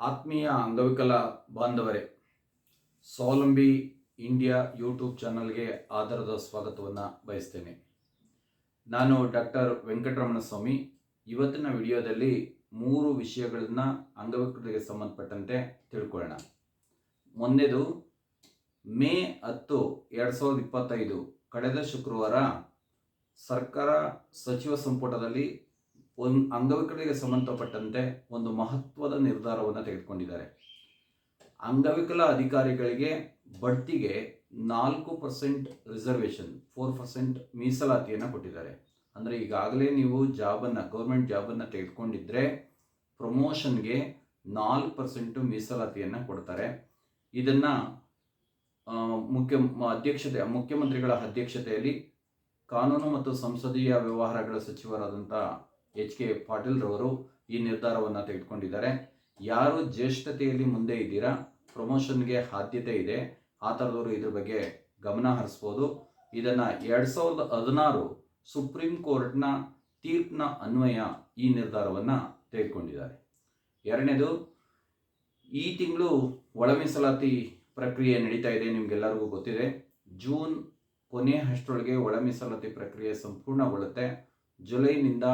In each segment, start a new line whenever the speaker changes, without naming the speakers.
ಆತ್ಮೀಯ ಅಂಗವಿಕಲ ಬಾಂಧವರೇ, ಸ್ವಾವಲಂಬಿ ಇಂಡಿಯಾ ಯೂಟ್ಯೂಬ್ ಚಾನಲ್ಗೆ ಆಧಾರದ ಸ್ವಾಗತವನ್ನು ಬಯಸ್ತೇನೆ. ನಾನು ಡಾಕ್ಟರ್ ವೆಂಕಟರಮಣ ಸ್ವಾಮಿ. ಇವತ್ತಿನ ವಿಡಿಯೋದಲ್ಲಿ 3 ವಿಷಯಗಳನ್ನು ಅಂಗವಿಕಲರಿಗೆ ಸಂಬಂಧಪಟ್ಟಂತೆ ತಿಳ್ಕೊಳ್ಳೋಣ. ಮೊದಲನೇದು, ಮೇ 10, 2025 ಕಳೆದ ಶುಕ್ರವಾರ ಸರ್ಕಾರ ಸಚಿವ ಸಂಪುಟದಲ್ಲಿ ಅಂಗವಿಕಲರಿಗೆ ಸಂಬಂಧಪಟ್ಟಂತೆ ಒಂದು ಮಹತ್ವದ ನಿರ್ಧಾರವನ್ನು ತೆಗೆದುಕೊಂಡಿದ್ದಾರೆ. ಅಂಗವಿಕಲ ಅಧಿಕಾರಿಗಳಿಗೆ ಬಡ್ತಿಗೆ 4% ರಿಸರ್ವೇಷನ್, 4% ಮೀಸಲಾತಿಯನ್ನು ಕೊಟ್ಟಿದ್ದಾರೆ. ಅಂದರೆ ಈಗಾಗಲೇ ನೀವು ಗೌರ್ಮೆಂಟ್ ಜಾಬನ್ನು ತೆಗೆದುಕೊಂಡಿದ್ದರೆ ಪ್ರಮೋಷನ್ಗೆ 4% ಮೀಸಲಾತಿಯನ್ನು ಕೊಡ್ತಾರೆ. ಇದನ್ನು ಮುಖ್ಯಮಂತ್ರಿಗಳ ಅಧ್ಯಕ್ಷತೆಯಲ್ಲಿ ಕಾನೂನು ಮತ್ತು ಸಂಸದೀಯ ವ್ಯವಹಾರಗಳ ಸಚಿವರಾದಂಥ H.K. ಪಾಟೀಲ್ ರವರು ಈ ನಿರ್ಧಾರವನ್ನು ತೆಗೆದುಕೊಂಡಿದ್ದಾರೆ. ಯಾರು ಜ್ಯೇಷ್ಠತೆಯಲ್ಲಿ ಮುಂದೆ ಇದ್ದೀರಾ, ಪ್ರಮೋಷನ್ಗೆ ಆದ್ಯತೆ ಇದೆ, ಆ ಥರದವರು ಇದ್ರ ಬಗ್ಗೆ ಗಮನ ಹರಿಸ್ಬೋದು. ಇದನ್ನು 2016 ಸುಪ್ರೀಂ ಕೋರ್ಟ್ನ ತೀರ್ಪಿನ ಅನ್ವಯ ಈ ನಿರ್ಧಾರವನ್ನು ತೆಗೆದುಕೊಂಡಿದ್ದಾರೆ. ಎರಡನೇದು, ಈ ತಿಂಗಳು ಒಳ ಮೀಸಲಾತಿ ಪ್ರಕ್ರಿಯೆ ನಡೀತಾ ಇದೆ, ನಿಮಗೆಲ್ಲರಿಗೂ ಗೊತ್ತಿದೆ. ಜೂನ್ ಕೊನೆಯ ಅಷ್ಟರೊಳಗೆ ಒಳ ಮೀಸಲಾತಿ ಪ್ರಕ್ರಿಯೆ ಸಂಪೂರ್ಣಗೊಳ್ಳುತ್ತೆ. ಜುಲೈನಿಂದ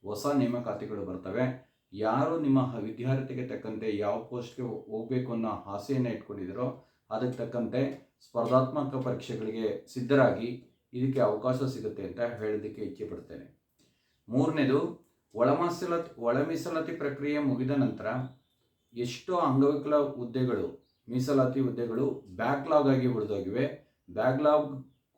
ಹೊಸ ನೇಮಕಾತಿಗಳು ಬರ್ತವೆ. ಯಾರು ನಿಮ್ಮ ವಿದ್ಯಾರ್ಥಿಗೆ ತಕ್ಕಂತೆ ಯಾವ ಪೋಸ್ಟ್ಗೆ ಹೋಗಬೇಕು ಅನ್ನೋ ಆಸೆಯನ್ನು ಇಟ್ಕೊಂಡಿದ್ದೀರೋ ಅದಕ್ಕೆ ತಕ್ಕಂತೆ ಸ್ಪರ್ಧಾತ್ಮಕ ಪರೀಕ್ಷೆಗಳಿಗೆ ಸಿದ್ಧರಾಗಿ ಇದಕ್ಕೆ ಅವಕಾಶ ಸಿಗುತ್ತೆ ಅಂತ ಹೇಳೋದಕ್ಕೆ ಇಚ್ಛೆ ಪಡ್ತೇನೆ. ಮೂರನೇದು, ಒಳ ಮೀಸಲಾತಿ ಪ್ರಕ್ರಿಯೆ ಮುಗಿದ ನಂತರ ಎಷ್ಟೋ ಅಂಗವಿಕಲ ಹುದ್ದೆಗಳು, ಮೀಸಲಾತಿ ಹುದ್ದೆಗಳು ಬ್ಯಾಕ್ಲಾಗ್ ಆಗಿ ಉಳಿದೋಗಿವೆ. ಬ್ಯಾಕ್ಲಾಗ್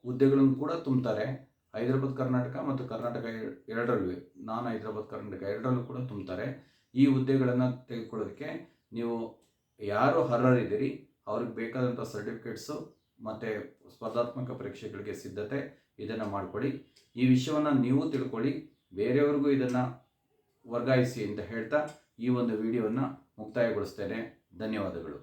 ಹುದ್ದೆಗಳನ್ನು ಕೂಡ ತುಂಬ್ತಾರೆ. ಹೈದರಾಬಾದ್ ಕರ್ನಾಟಕ ಮತ್ತು ಕರ್ನಾಟಕ ಎರಡರಲ್ಲೂ, ನಾನು ಹೈದರಾಬಾದ್ ಕರ್ನಾಟಕ ಎರಡರಲ್ಲೂ ಕೂಡ ತುಂಬ್ತಾರೆ. ಈ ಹುದ್ದೆಗಳನ್ನು ತೆಗೆದುಕೊಳ್ಳೋದಕ್ಕೆ ನೀವು ಯಾರು ಅರ್ಹರಿದ್ದೀರಿ ಅವ್ರಿಗೆ ಬೇಕಾದಂಥ ಸರ್ಟಿಫಿಕೇಟ್ಸು ಮತ್ತು ಸ್ಪರ್ಧಾತ್ಮಕ ಪರೀಕ್ಷೆಗಳಿಗೆ ಸಿದ್ಧತೆ ಇದನ್ನು ಮಾಡಿಕೊಳ್ಳಿ. ಈ ವಿಷಯವನ್ನು ನೀವು ತಿಳ್ಕೊಳ್ಳಿ, ಬೇರೆಯವ್ರಿಗೂ ಇದನ್ನು ವರ್ಗಾಯಿಸಿ ಅಂತ ಹೇಳ್ತಾ ಈ ಒಂದು ವಿಡಿಯೋವನ್ನು ಮುಕ್ತಾಯಗೊಳಿಸ್ತೇನೆ. ಧನ್ಯವಾದಗಳು.